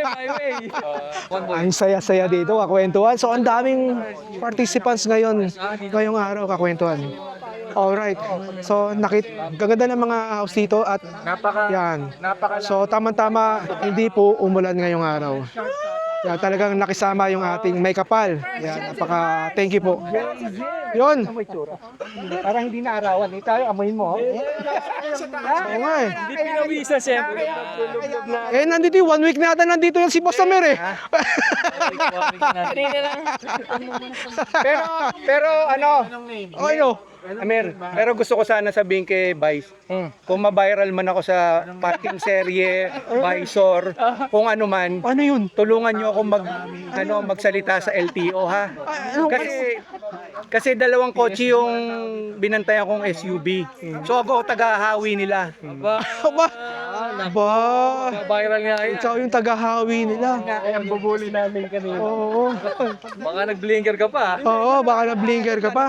My way. Ang saya-saya dito, kakwentuhan. So, ang daming participants ngayong araw, kakwentuhan. Alright. So, gaganda ng mga house dito at yan. So, tama-tama, hindi po umulan ngayong araw. Yan, talagang nakisama yung ating may kapal. Yan, thank you po. Yun. Parang hindi na arawan. Tayo, amoyin mo. Oo nga eh. Hindi pinawisa siyempre. Nandito 1 week na ata nandito yan si Boss Amir eh. Pero ano? Ano? Amir, pero gusto ko sana sabihin kay Vice, kung ma-viral man ako sa parking serye, Visor, kung ano man, Ano yun? tulungan niyo ako magsalita sa LTO ha. Kasi dalawang kotse yung binantayan kong SUV. So ako taga-hawi nila. Ba? Viral nga yun. Ikaw yung tagahawi nila. Ang bubuli namin kanina. Oo. Baka nag-blinker ka pa. Oo, baka na-blinker ka pa.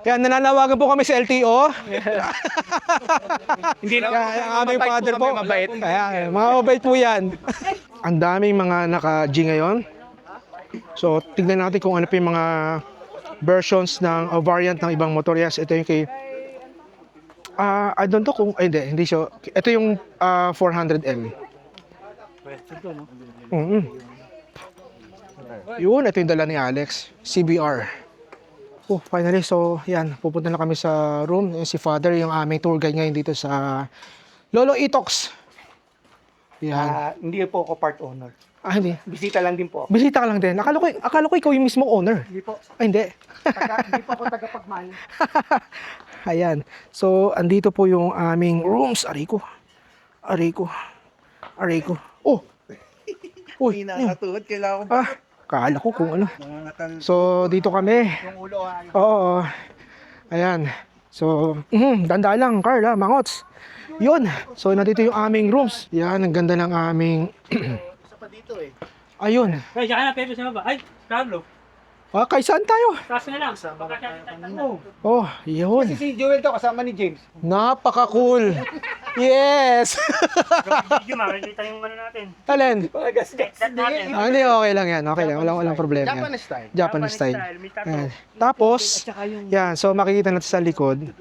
Yan, nananawagan po kami sa LTO. Hindi na Kaya ang aming father po. mabait. Kaya, mga mabait po yan. Ang daming mga naka-G ngayon. So, tignan natin kung ano pa yung mga versions ng variant ng ibang motor. Yes, ito yung kay... I don't know kung... hindi siya. Ito yung 400M. Yun, ito yung dala ni Alex. CBR. Finally, so yan, pupunta na kami sa room. Yung si Father, yung aming tour guide ngayon dito sa Lolo Itox. Yan. Hindi po ako part owner. Hindi. Bisita lang din po ako. Bisita ka lang din. Akala ko ikaw yung mismo owner. Hindi po. Hindi. Hindi po ako tagapagmahal. Ayan. So, andito po yung aming rooms. Aray ko. Oh! Uy, Nakatuhod, kailangan ko kala ko kung ano. So, dito kami. yung ulo ha. Oo. Ayan. So, ganda lang, Carl, mangots. Yun. So, nandito yung aming rooms. Yan, ang ganda ng aming... Ayun. Kaya siya na, Pepe sa baba. Ay, Carlo. Kay saan tayo? Taas na lang. Oh, yun. Si Joel to kasama ni James. Napaka-cool. Yes. Video, makikita yung ano natin. Alin? Mga gasgas. Natin. Hindi, okay lang yan. Okay lang. Walang problema yan. Japanese style. Japanese style. May tato. Ayan. Tapos, yan. So, makikita natin sa likod.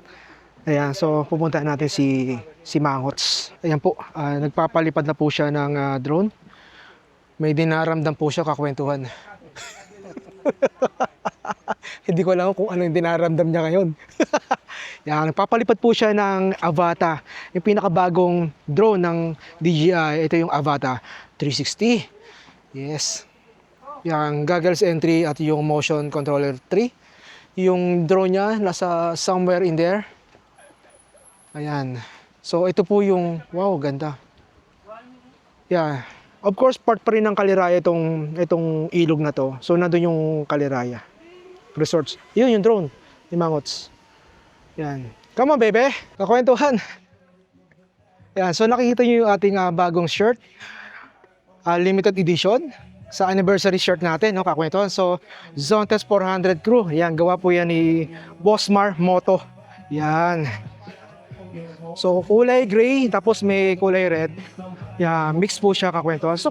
Ayan. So, pupunta natin si Mangots. Ayan po. Nagpapalipad na po siya ng drone. May dinaramdam po siya kakwentuhan. Hindi ko alam kung ano yung dinaramdam niya ngayon. Yan, nagpapalipad po siya ng Avata. Yung pinakabagong drone ng DJI. Ito yung Avata 360. Yes. Yung goggles entry at yung motion controller 3. Yung drone niya nasa somewhere in there. Ayan. So ito po yung, wow, ganda. Yeah. Of course, part pa rin ng Kaliraya itong ilog na to. So nandun yung Kaliraya Resorts. Yun yung drone ni Mangots. Yan. Come on, bebe. Kakwentuhan. Yan. So nakikita niyo yung ating bagong shirt. Limited edition. Sa anniversary shirt natin, no? Kakwentuhan. So, Zontes 400 Crew. Yan. Gawa po yan ni Bossmar Moto. Yan. So, kulay gray. Tapos may kulay red. Yeah, mix po siya kakwentuhan. So,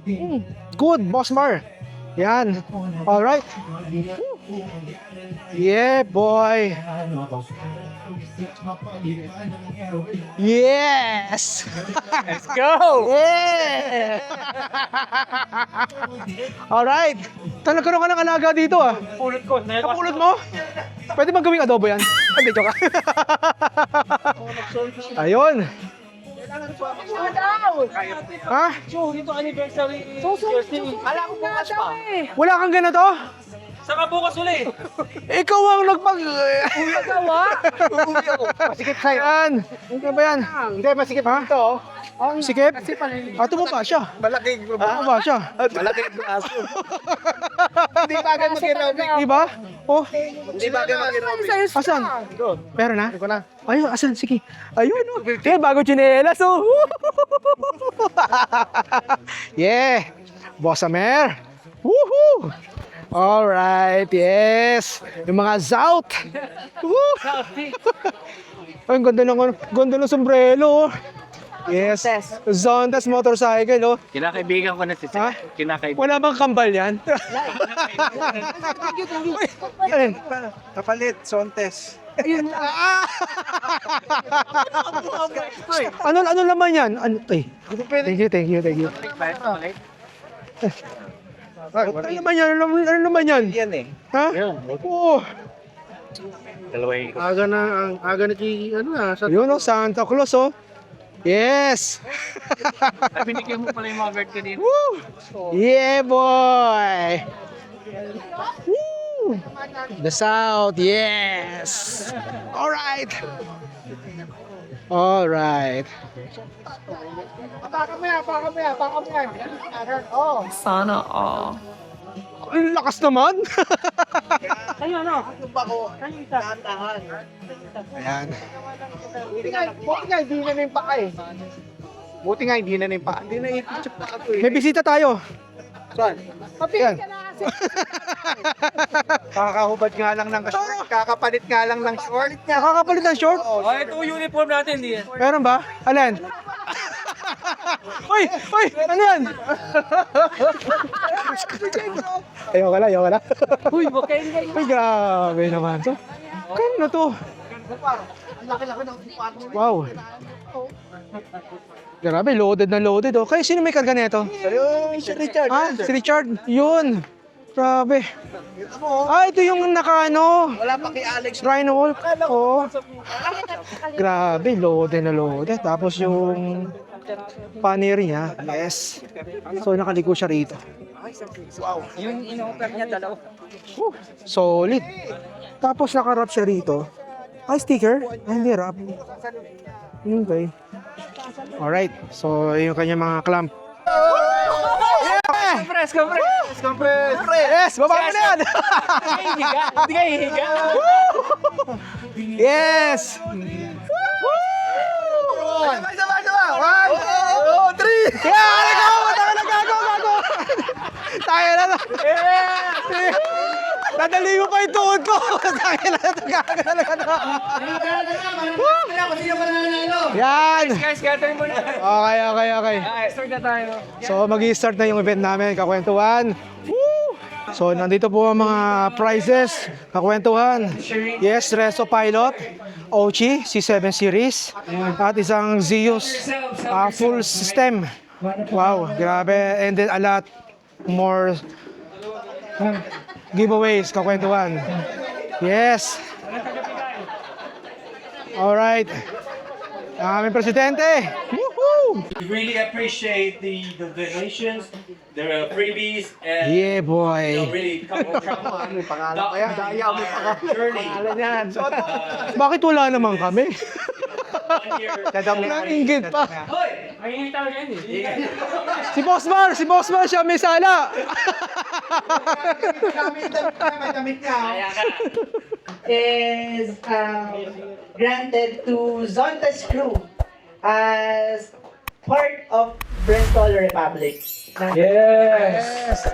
good, Bossmar. Yan. Alright. Yeah, boy. Yes! Let's go! Yeah! Alright. Nagkaroon ka ng alaga dito ah. Pulot ko. Kapulot mo? Pwede bang gawing adobo yan? Ay, medyo ka. Ayun. Ha? Dito anniversary. Alam ko bukas pa. Wala kang ganito? Saka bukas ulit. Ikaw ang nagpag... Gawa? Masikip sa'yo. Yan. Ano ba yan? Hindi, masikip dito. Sikip? Tumaba siya. Malaking Tumaba siya. Malaking braso. Hindi ba agad mag-aerobic? Diba? Oh, Hindi ba agad mag-aerobic? asan? Meron na? Ko na. Ayun, asan? Sige. Ayun, oh. Eh, bago tsinelas, oh. Yeah. Bossamer. Woohoo! Alright, yes. Yung mga zout. Woo! Ay, ang ganda ng sombrero. Yes. Zontes motorcycle, oh. Kinakaibigan ko na si Ha? Kinakaibigan. Wala bang kambal yan? Uy, alin? Kapalit, Zontes. Ano naman yan? Ano, ay. Thank you. Ano naman yan? Ano naman yan? Yan eh. Ha? Oo. Aga na sa Yun, oh, Santa Claus, oh. Yes! Binigyan mo pala yung mga guard ko dito. Woo! Yeah, boy! Woo! The South, yes! Alright! Alright. Sana all. Ang lakas naman! Kayo ano? Kayo isa. Ayan. Buti nga hindi na yung paa eh. Buti nga hindi na yung paa. Hindi na yung paa ko eh. May bisita tayo. Saan? Ayan. Kakahubad nga lang ng short. Kakapalit nga lang ng short. Nakakapalit ng short? Oh, ito yung uniform natin, di yan. Meron ba? Alin? Uy! Ano yan? Ayoko na. Uy, wag kayo nga. Uy, grabe naman to. Kano na to? Wow. Grabe, loaded na loaded. Oh. Kaya sino may karga nito? Si Richard. Si Richard. Yun. Grabe. Ito yung naka-ano. Wala pa kay Alex. Rhino Wolf. Oo. Grabe, loaded na loaded. Tapos yung paneer niya. Yes. So, nakaliko siya rito. Yung in-offer niya, dalawa. Solid. Tapos nakarap siya rito. Ay, sticker? Ay, hindi wrap. Okay. Alright. So, yung kanya mga clamp. Compress! Yes! Baba mo na yan! Hindi ka hihiga. Yes! One, two, three! Yeah! Gago! Tayo na to. Nadali mo pa yung tuhod ko. Tayo na to. Gaga talaga to. Yan. Guys, gathering mo na. Okay. Start na tayo. So mag-i-start na yung event namin, kakwentuhan. Woo! So nandito po ang mga prizes, kakwentuhan. Yes, Reso Pilot, Ochi C7 series, at isang Zeus full system. Wow, grabe. And then a lot more giveaways, kakwentuhan. Yes. Alright. Ang aming presidente. Woohoo! We really appreciate the donations, the freebies, and Yeah, boy. really come on journey. Bakit wala naman kami? 1 year. Nangingit pa. Hoy! Ayun yung talaga yun eh. Si Boss Mar siya may sala. is granted to Zonta's crew as part of Bristol Republic. Yes!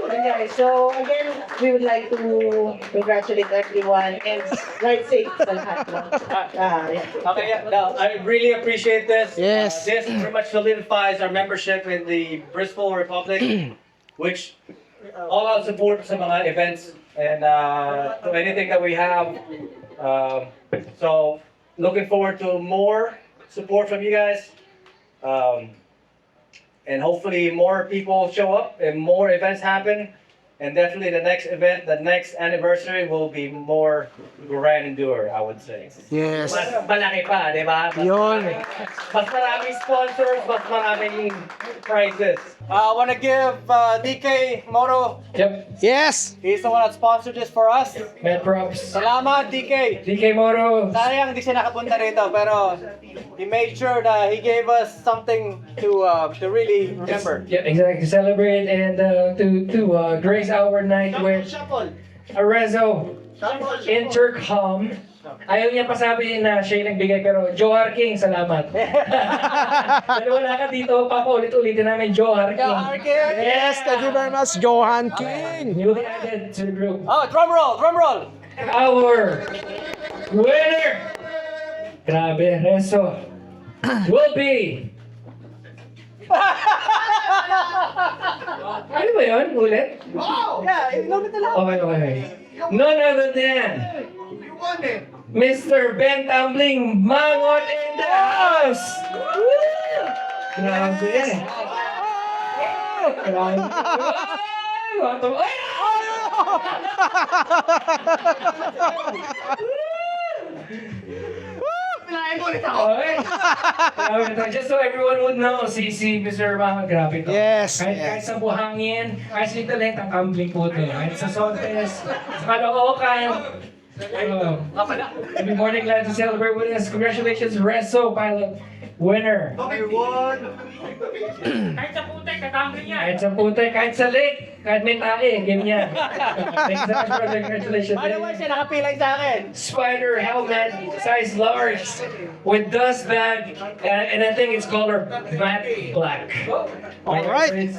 Okay, so again, we would like to congratulate everyone and ride safe sa lahat. No? Yeah. Okay, yeah, no, I really appreciate this. Yes. This pretty much solidifies our membership in the Bristol Republic, which all out support sa mga events and to anything that we have. So looking forward to more support from you guys. And hopefully more people show up and more events happen. And definitely the next event, the next anniversary will be more grand and doer, I would say. Yes. Mas malaki pa, di ba? Yun. Mas maraming sponsors, mas maraming prizes. I want to give DK Moto. Yep. Yes. He's the one that sponsored this for us. Mad props. Salamat, DK. DK Moro. Sayang di siya nakapunta rito, pero he made sure that he gave us something to really remember. Yeah, exactly. Celebrate and to grace our night with Arezzo Intercom. Ayaw niya pasabi na siya yung nagbigay, pero Johar King, salamat. Dahil wala ka dito, papaulit-ulitin namin Johar King. Yes, thank you very much, Johan King. Newly added to the group. Oh, drum roll, drum roll. Our winner, grabe, Reso, will be... Ano ba yun? Ulit? Yeah, inulit na lang. Okay. None other than Mr. Ben Tumbling Mangon in the house! Grabe yan eh. Grabe. Ay! Okay. Just so everyone would know, si Mr. Mangon, grabe to. Yes, Kahit sa buhangin, kahit sa talent, ang kambling po to. Kahit sa Sontes, sa Caloocan. I'll be more than glad to celebrate with us. Congratulations, Reso Pilot winner. Kahit sa putek, katambling yan. Kahit sa putek, kahit sa lake, kahit may tae, ganyan. Thanks so much, brother. Congratulations. Ano ba siya nakapilay sa akin? Spider helmet, size large, with dust bag, and I think it's color matte black. Alright.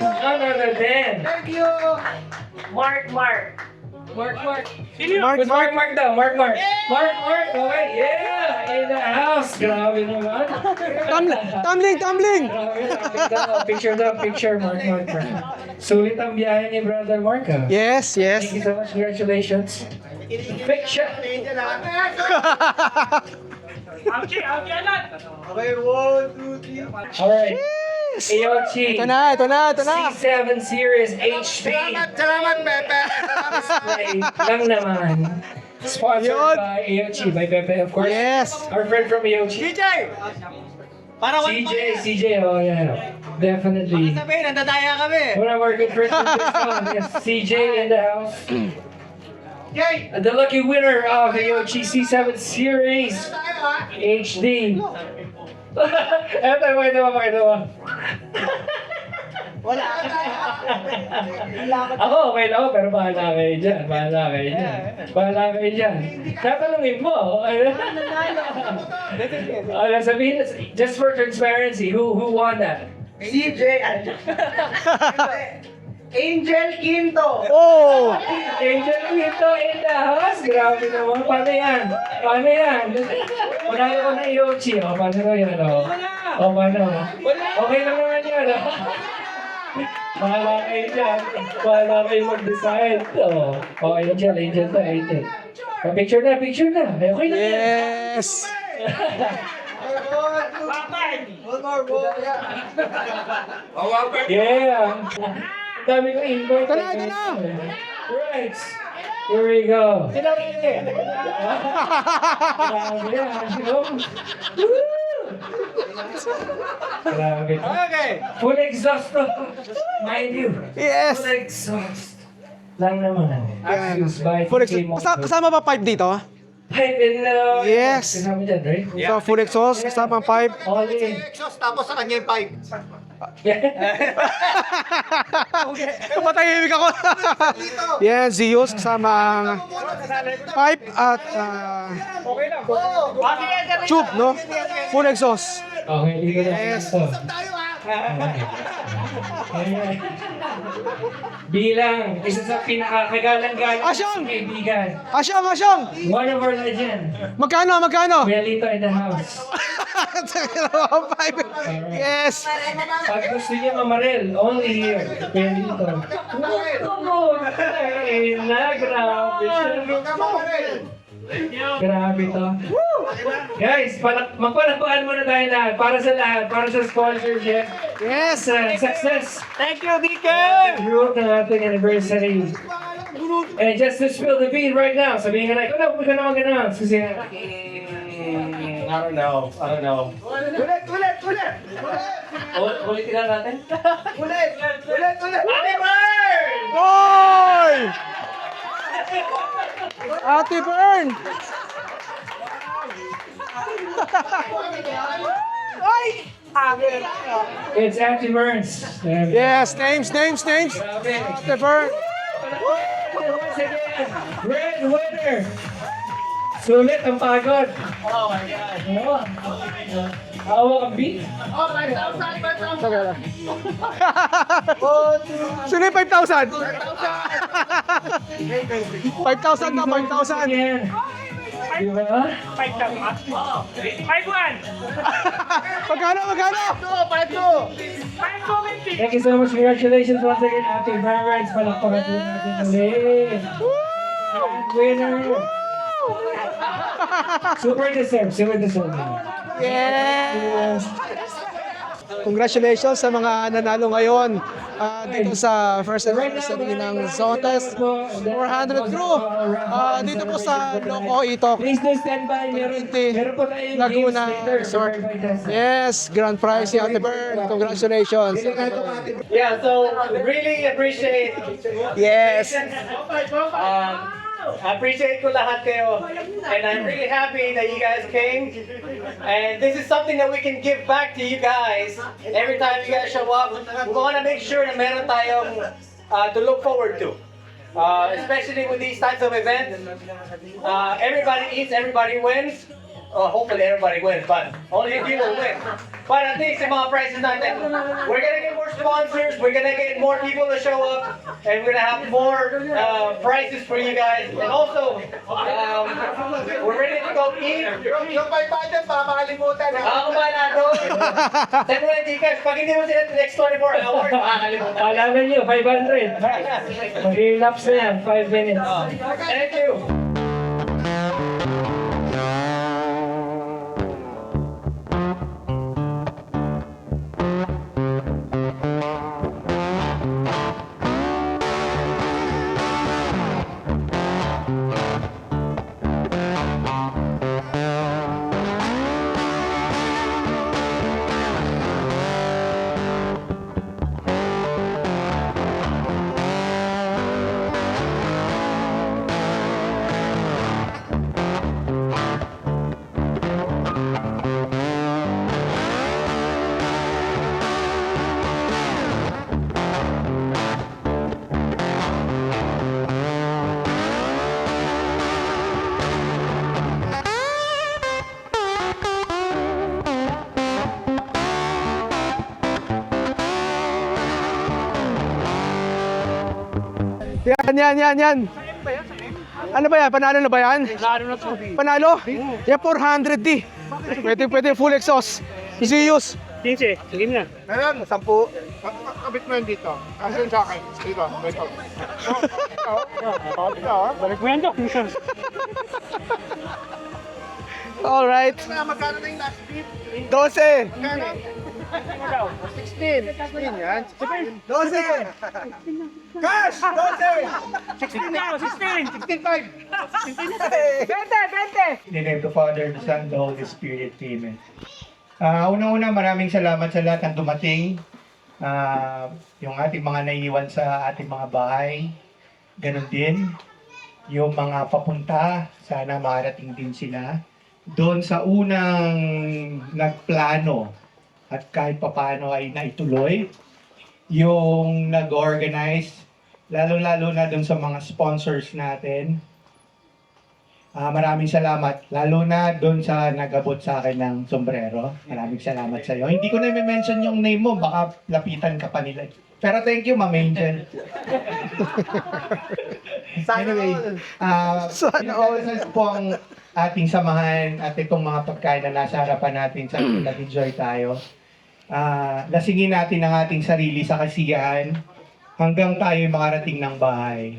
None other than Mark. Mark. Mark, Who's Mark daw? Mark. Okay, yeah! In the house! Grabe naman. Tumbling. Grabe, picture, Mark. Sulit ang biyahe ni Brother Mark, ha? Yes. Thank you so much. Congratulations. Picture! Alright. AOT. Ito na. C7 Series HD. Salamat, Pepe. Display lang naman. Sponsored Yun. by AOT, by Pepe, of course. Yes. Our friend from AOT. DJ! Para CJ, oh yeah. Definitely. sabihin, nandadaya kami. One of our good friends from this one is CJ in the house. The lucky winner of the AOT C7 Series HD. Eto, pakita mo. Wala. Ako, okay lang ako, pero bahala kayo dyan. Bahala kayo dyan. Tatanungin mo. Sabihin, just for transparency, who won that? CJ. Angel Quinto. Oh! Angel Quinto in the house. Grabe naman. Paano yan? Paano yan? Manalo ko na Yochi. O, paano ko yan? O, paano? Okay lang naman yan. Bahala kayo dyan. Bahala kayo mag-decide. O, Angel to, Angel. Picture na. Okay lang yan. Yes! Yeah. Ang dami kong invite. Ito na! Right. Here we go. Grabe yan. Woo! Grabe. Okay. Full exhaust to. Mind you. Yes! Full exhaust. Lang naman. Yan. Axis by Full TK kasama ba pipe dito? Pipe in Yes. Kasama dyan, right? So, full exhaust, kasama ang pipe. All in. Tapos sa kanya yung pipe. Matahimik ako. Yan, Zeus, kasama ang pipe at tube, no? Full exhaust. Okay, dito na. Yes. Bilang isa sa pinakakagalang-galang Asyong! kaibigan. Asyong! One of our legend. Magkano? Kuya Lito in the house. Pipe. Yes! Pag gusto niyo mamarel, only here. Kuya Lito. Ay, grabe siya. Grabe to. Guys, magpalakpakan muna tayo lahat. Para sa sponsorship. Yes! Success. Thank you, DK! Group ng ating anniversary. And just to spill the bean right now, sabihin ka na, huwag ka na mag-announce. Kasi, I don't know. Ulitin na natin. Ulit! Happy birthday! Boy! Ate Bern! it's Ate Burns. Yes, names. Ate Bern. Once again, red winner. Sulit ang pagod. Oh my God. Hawak ang beat. Sino yung 5,000? 5,000 na, 5,000. Yan. Diba? Magkano? Thank you so much. Congratulations once again, Ate Burns. Palakpakan po natin ulit. Winner. Super deserved. Yes! Congratulations sa mga nanalo ngayon dito sa first anniversary ng Zotes 400 crew. Dito po sa Loco Itok, Please do stand by. Meron po tayong Laguna games later. Resort. Yes, grand prize si Ate Bern. Congratulations. Yeah, so really appreciate. Yes. Appreciate ko lahat kayo. And I'm really happy that you guys came. And this is something that we can give back to you guys. Every time you guys show up, we want to make sure na meron tayong to look forward to. Especially with these types of events. Everybody eats, everybody wins. Hopefully everybody wins, but only a few will win. But at least yung mga prizes natin, we're gonna get more sponsors, we're gonna get more people to show up, and we're gonna have more prizes for you guys. And also, we're ready to go eat. Yung 500 para makalimutan. Ako ba na doon? Send mo na Gcash. Pag hindi mo sila the next 24 hours, makakalimutan. Alaman nyo, 500. Mag-relapse na yan, 5 minutes. Thank you. Yan. Ano ba yan? Panalo na ba yan? Panalo? Yan, 400 di. Pwede full exhaust. Zeus. Meron, 10. Kabit mo yan dito. Kasi yun sa akin. Dito, dito. Balik mo yan dito. Alright. Magkano na yung last bit? 12. 16. 16 yan. 12. Cash! 12! 16 5! In the name of the Father, the Son, the Holy Spirit. Amen. Unang-una, maraming salamat sa lahat ng dumating. Yung ating mga naiiwan sa ating mga bahay. Ganon din. Yung mga papunta, sana makarating din sila. Doon sa unang nagplano at kahit papano ay naituloy. Yung nag-organize, lalo-lalo na doon sa mga sponsors natin. Maraming salamat, lalo na doon sa nag-abot sa akin ng sombrero. Maraming salamat sa iyo. Hindi ko na i-mention yung name mo, baka lapitan ka pa nila. Pero thank you, Ma'am Angel. Anyway, pinagdadasal po ang ating samahan at itong mga pagkain na nasa harapan natin sa nag-enjoy tayo. Lasingin natin ang ating sarili sa kasiyahan hanggang tayo makarating ng bahay.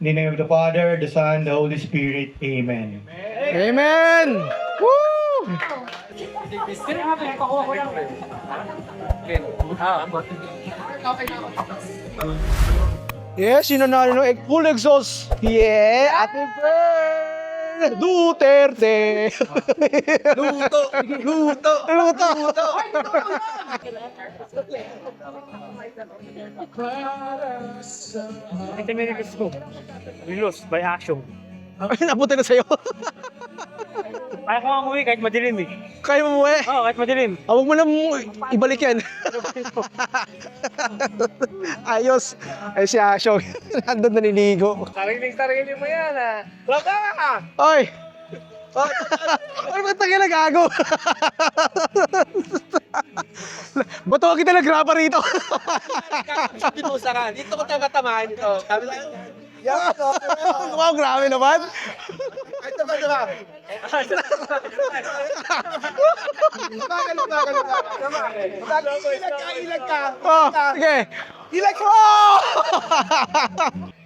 In the name of the Father, the Son, the Holy Spirit. Amen. Amen! Woo! Yes, sino na ng full exhaust? Yeah! Ate Bern! Duterte! Luto! Relost by action. Ay, napunta na sa'yo. Kaya ko nga umuwi kahit madilim eh. Kaya mo eh. Oo, kahit madilim. Huwag mo lang ibalik yan. Ayos. Ay si Ashong. Nandun naniligo. Sariling mo yan ah. Laka! Oy! Ay, ba't tayo nagago? Ba't ako kita nagrapa rito? Pinusakan. Dito ko taga-tamahan ito. Sabi sa Wow, grabe naman. Ito ba? Ilag ka. Oh, sige. Ilag ka. Oh!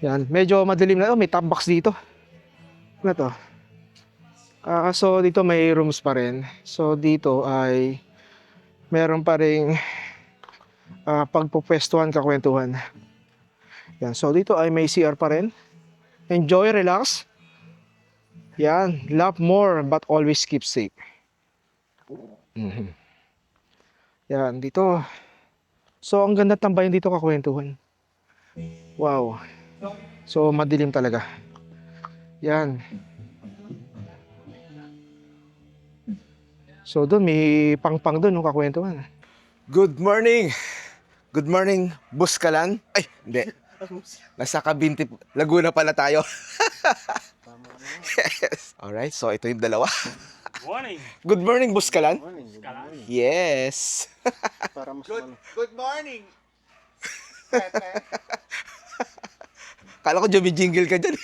Yan, medyo madilim na. Oh, may top box dito. Ano to? So dito may rooms pa rin. So dito ay meron pa ring pagpupwestuhan, kakwentuhan. Yan, so dito ay may CR pa rin. Enjoy, relax. Yan, love more but always keep safe. Yan, dito. So ang ganda tambayan dito, kakwentuhan. Wow. So madilim talaga. Yan. So doon may pang-pang doon, no, kakwentuhan. Good morning! Good morning, Buskalan. Ay, hindi. Nasa Kabinti, Laguna pala tayo. Yes. Alright, so ito yung dalawa. Morning. Good morning, Buskalan. Yes. Good morning. Kala ko jumijingle ka dyan.